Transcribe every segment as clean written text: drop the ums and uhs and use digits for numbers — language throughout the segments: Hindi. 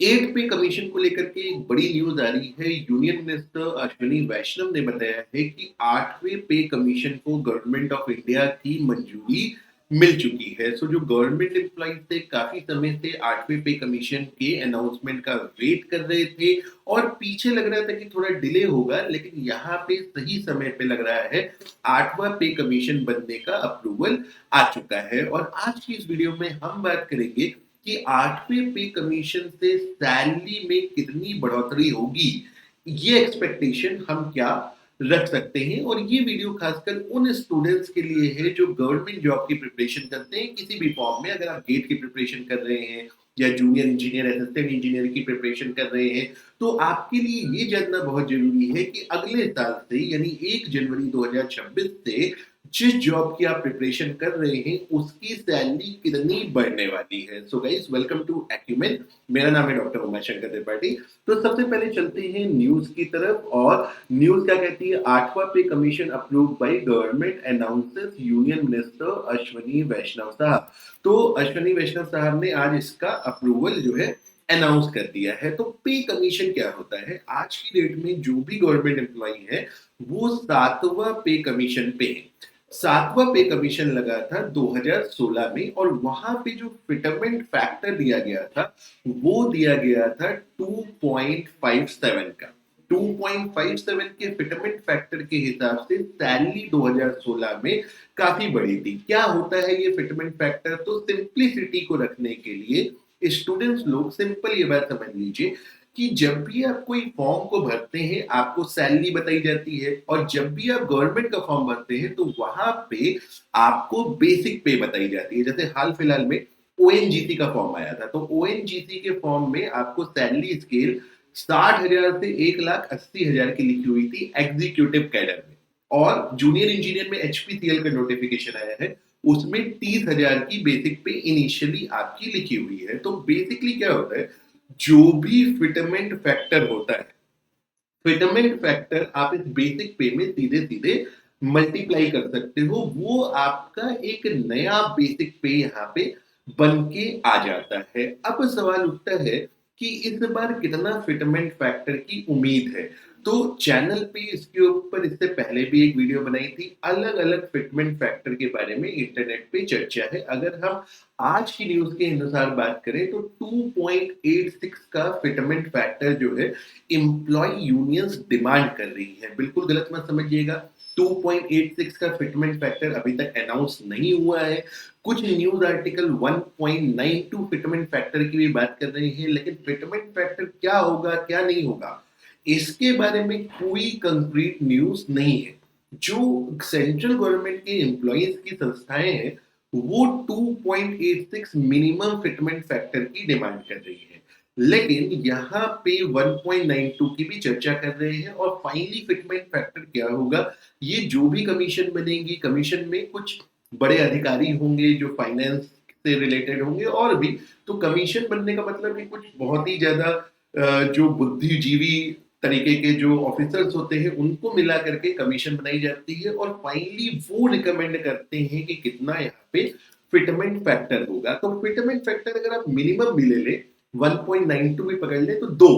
एट पे कमीशन को लेकर के एक बड़ी न्यूज आ रही है। यूनियन मिनिस्टर अश्विनी वैष्णव ने बताया है कि आठवें पे कमीशन को गवर्नमेंट ऑफ इंडिया की मंजूरी मिल चुकी है। सो जो गवर्नमेंट एम्प्लॉइज थे काफी समय से आठवें पे कमीशन के अनाउंसमेंट का वेट कर रहे थे और पीछे लग रहा था कि थोड़ा डिले होगा, लेकिन यहाँ पे सही समय पे लग रहा है आठवां पे कमीशन बनने का अप्रूवल आ चुका है। और आज की इस वीडियो में हम बात करेंगे कि आठवें पे कमीशन से सैलरी में कितनी बढ़ोतरी होगी, ये एक्सपेक्टेशन हम क्या रख सकते हैं। और ये वीडियो खासकर उन स्टूडेंट्स के लिए है जो गवर्नमेंट जॉब की प्रिपरेशन करते हैं किसी भी फॉर्म में। अगर आप गेट की प्रिपरेशन कर रहे हैं या जूनियर इंजीनियर असिस्टेंट इंजीनियर की प्रिपरेशन कर रहे हैं, तो आपके लिए ये जानना बहुत जरूरी है कि अगले साल से यानी 1 जनवरी 2026 से जिस जॉब की आप प्रिपरेशन कर रहे हैं उसकी सैलरी कितनी बढ़ने वाली है। So guys, welcome to Acumen. मेरा नाम है डॉक्टर उमाशंकर त्रिपाठी। तो सबसे पहले चलते हैं न्यूज की तरफ। और न्यूज क्या कहती है? आठवां pay commission approve by government announces union minister Ashwini Vaishnaw sahab. तो अश्विनी वैष्णव साहब ने आज इसका अप्रूवल जो है अनाउंस कर दिया है। तो पे कमीशन क्या होता है? आज की डेट में जो भी गवर्नमेंट एम्प्लॉय है वो सातवां पे कमीशन पे है। सातवां पे कमीशन लगा था 2016 में और वहां पे जो फिटमेंट फैक्टर दिया गया था वो दिया गया था 2.57 का। 2.57 के फिटमेंट फैक्टर के हिसाब से सैलरी 2016 में काफी बड़ी थी। क्या होता है ये फिटमेंट फैक्टर? तो सिंप्लिसिटी को रखने के लिए स्टूडेंट्स लोग सिंपल ये बात समझ लीजिए कि जब भी आप कोई फॉर्म को भरते हैं आपको सैलरी बताई जाती है, और जब भी आप गवर्नमेंट का फॉर्म भरते हैं तो वहां पे आपको बेसिक पे बताई जाती है। जैसे हाल फिलहाल में ओएनजीसी का फॉर्म आया था, तो ओएनजीसी के फॉर्म में आपको सैलरी स्केल 60,000 से 1,80,000 की लिखी हुई थी एग्जीक्यूटिव कैडर में। और जूनियर इंजीनियर में एचपीसीएल का नोटिफिकेशन आया है, उसमें 30,000 की बेसिक पे इनिशियली आपकी लिखी हुई है। तो बेसिकली क्या होता है, जो भी फिटमेंट फैक्टर होता है, फिटमेंट फैक्टर आप इस बेसिक पे में सीधे सीधे मल्टीप्लाई कर सकते हो, वो आपका एक नया बेसिक पे यहाँ पे बन के आ जाता है। अब सवाल उठता है कि इस बार कितना फिटमेंट फैक्टर की उम्मीद है। तो चैनल पे इसके ऊपर इससे पहले भी एक वीडियो बनाई थी, अलग अलग फिटमेंट फैक्टर के बारे में इंटरनेट पे चर्चा है। अगर हम आज की न्यूज के अनुसार बात करें तो 2.86 का फिटमेंट फैक्टर जो है एम्प्लॉय यूनियंस डिमांड कर रही है। बिल्कुल गलत मत समझिएगा, 2.86 का फिटमेंट फैक्टर अभी तक अनाउंस नहीं हुआ है। कुछ न्यूज आर्टिकल 1.92 फिटमेंट फैक्टर की भी बात कर रहे हैं, लेकिन फिटमेंट फैक्टर क्या होगा क्या नहीं होगा इसके बारे में कोई कंक्रीट न्यूज नहीं है। जो सेंट्रल गवर्नमेंट के एम्प्लॉयज की संस्थाएं हैं वो 2.86 मिनिमम फिटमेंट फैक्टर की डिमांड कर रही है, लेकिन यहाँ पे 1.92 की भी चर्चा कर रहे हैं। और फाइनली फिटमेंट फैक्टर क्या होगा, ये जो भी कमीशन बनेगी, कमीशन में कुछ बड़े अधिकारी होंगे जो फाइनेंस से रिलेटेड होंगे और भी। तो कमीशन बनने का मतलब कि कुछ बहुत ही ज्यादा जो बुद्धिजीवी तरीके के जो ऑफिसर्स होते हैं उनको मिला करके कमीशन बनाई जाती है, और फाइनली वो रिकमेंड करते हैं कि कितना यहाँ पे फिटमेंट फैक्टर होगा। तो फिटमेंट फैक्टर अगर आप मिनिमम भी ले ले, 1.92 भी पकड़ ले, तो दो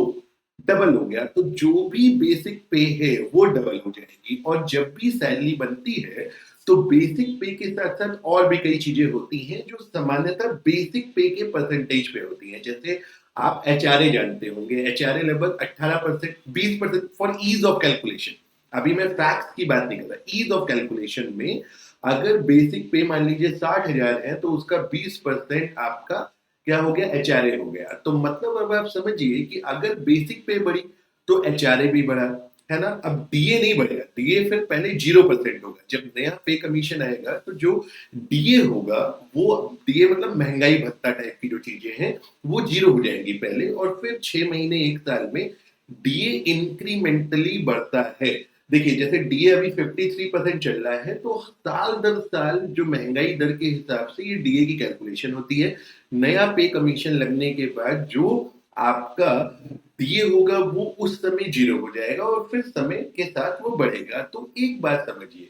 डबल हो गया। तो जो भी बेसिक पे है वो डबल हो जाएगी। और जब भी सैलरी बनती है तो बेसिक पे के साथ साथ और भी कई चीजें होती हैं जो सामान्यतः बेसिक पे के परसेंटेज पे होती हैं। जैसे आप एचआरए जानते होंगे, एचआरए लगभग 18%, 20% फॉर ईज ऑफ कैलकुलेशन। अभी मैं फैक्ट्स की बात नहीं कर रहा, ईज ऑफ कैलकुलेशन में अगर बेसिक पे मान लीजिए 60,000 है तो उसका 20% आपका क्या हो गया, एचआरए हो गया। तो मतलब अब आप समझिए कि अगर बेसिक पे बढ़ी तो एचआरए भी बढ़ा, है ना। अब डीए नहीं बढ़ेगा, डीए फिर पहले 0% होगा। जब नया पे कमीशन आएगा तो जो डीए होगा वो, डीए मतलब महंगाई भत्ता टाइप की जो चीजें हैं वो 0 हो जाएंगी पहले, और फिर 6 महीने 1 साल में डीए इंक्रीमेंटली बढ़ता है। देखिए जैसे डीए अभी 53% चल रहा है, तो साल दर साल जो महंगाई दर के हिसाब से ये डीए की कैलकुलेशन होती है। नया पे कमीशन लगने के बाद जो आपका डीए होगा वो उस समय 0 हो जाएगा और फिर समय के साथ वो बढ़ेगा। तो एक बात समझिए,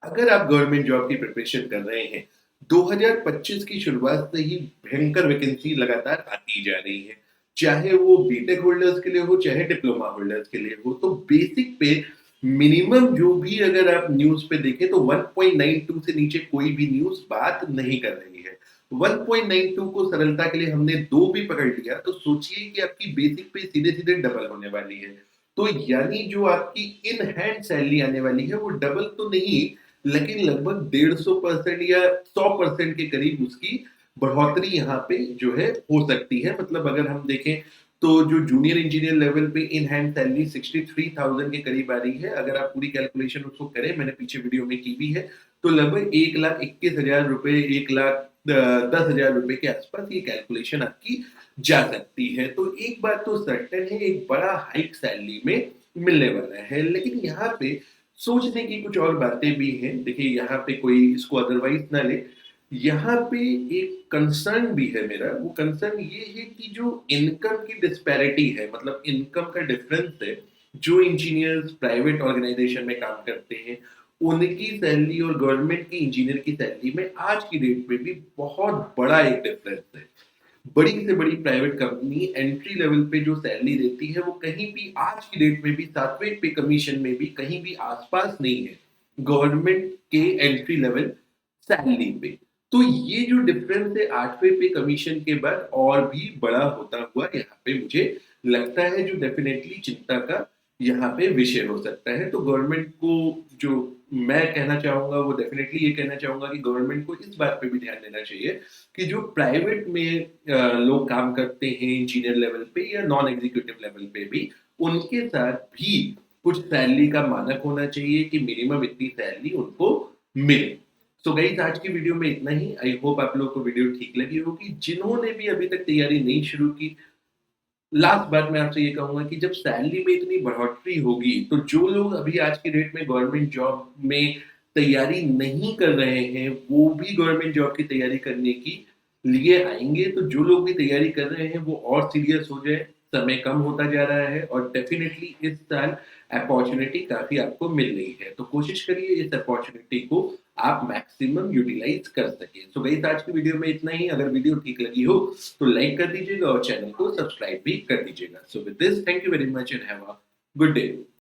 अगर आप गवर्नमेंट जॉब की प्रिपरेशन कर रहे हैं, 2025 की शुरुआत से ही भयंकर वैकेंसी लगातार आती जा रही है। चाहे वो बीटेक होल्डर्स के लिए हो, चाहे डिप्लोमा होल्डर्स के लिए हो। तो बेसिक पे मिनिमम जो भी अगर आप न्यूज़ पे देखें तो 1.92 से नीचे कोई भी न्यूज़ बात नहीं कर रही है। 1.92 को सरलता के लिए हमने 2 भी पकड़ लिया तो सोचिए कि आपकी बेसिक पे सीधे-सीधे डबल होने वाली है। तो यानी जो आपकी इन हैंड सैलरी आने वाली है वो डबल तो नहीं, लेकिन लगभग 150% या 100% के करीब उसकी बढ़ोतरी यहाँ पे जो है हो सकती है। मतलब अगर हम देखें तो जो जूनियर इंजीनियर लेवल पे इन हैंड सैलरी 63,000 के करीब आ रही है। अगर आप पूरी कैलकुलेशन उसको करें, मैंने पीछे वीडियो में की भी है, तो लगभग 1,21,000 रुपए, 1,10,000 रुपए के आसपास ये कैलकुलेशन आपकी जा सकती है। तो एक बात तो सर्टेन है, एक बड़ा हाइक सैलरी में मिलने वाला है। लेकिन यहाँ पे सोचने की कुछ और बातें भी हैं। देखिए यहाँ पे कोई इसको अदरवाइज ना ले, यहाँ पे एक कंसर्न भी है मेरा। वो कंसर्न ये है कि जो इनकम की डिस्पैरिटी है, मतलब इनकम का डिफरेंस है, जो इंजीनियर्स प्राइवेट ऑर्गेनाइजेशन में काम करते हैं उनकी सैलरी और गवर्नमेंट की इंजीनियर की सैलरी में आज की डेट में भी बहुत बड़ा एक डिफरेंस है। बड़ी से बड़ी प्राइवेट कंपनी एंट्री लेवल पे जो सैलरी देती है वो कहीं भी आज की डेट में भी 7वें पे कमीशन में भी कहीं भी आसपास नहीं है गवर्नमेंट के एंट्री लेवल सैलरी पे। तो ये जो डिफरेंस है 8वें पे कमीशन के बाद और भी बड़ा होता हुआ यहाँ पे मुझे लगता है, जो डेफिनेटली चिंता का यहाँ पे विषय हो सकता है। तो गवर्नमेंट को जो मैं कहना चाहूँगा वो डेफिनेटली ये कहना चाहूँगा कि गवर्नमेंट को इस बात पे भी ध्यान देना चाहिए कि जो प्राइवेट में लोग काम करते हैं इंजीनियर लेवल पे या नॉन एग्जीक्यूटिव लेवल पे भी, उनके साथ भी कुछ सैलरी का मानक होना चाहिए कि मिनिमम इतनी सैलरी उनको मिले। सो गाइस आज की वीडियो में इतना ही। आई होप आप लोगों को वीडियो ठीक लगी होगी। जिन्होंने भी अभी तक तैयारी नहीं शुरू की, लास्ट बात मैं आपसे ये कहूँगा कि जब सैलरी में इतनी बढ़ोतरी होगी, तो जो लोग अभी आज की डेट में गवर्नमेंट जॉब में तैयारी नहीं कर रहे हैं, वो भी गवर्नमेंट जॉब की तैयारी करने की लिए आएँगे। तो जो लोग भी तैयारी कर रहे हैं, वो और सीरियस हो जाएँ, समय कम होता जा रहा है और डेफ़िनिटली इस साल अपॉर्च्युनिटी काफ़ी आपको मिल रही है। तो कोशिश करिए इस अपॉर्च्युनिटी को आप मैक्सिमम यूटिलाइज़ कर सकें। सो गाइस आज की वीडियो में इतना ही। अगर वीडियो ठीक लगी हो तो लाइक कर दीजिएगा और चैनल को सब्सक्राइब भी कर दीजिएगा। So with this thank you very much and have a good day.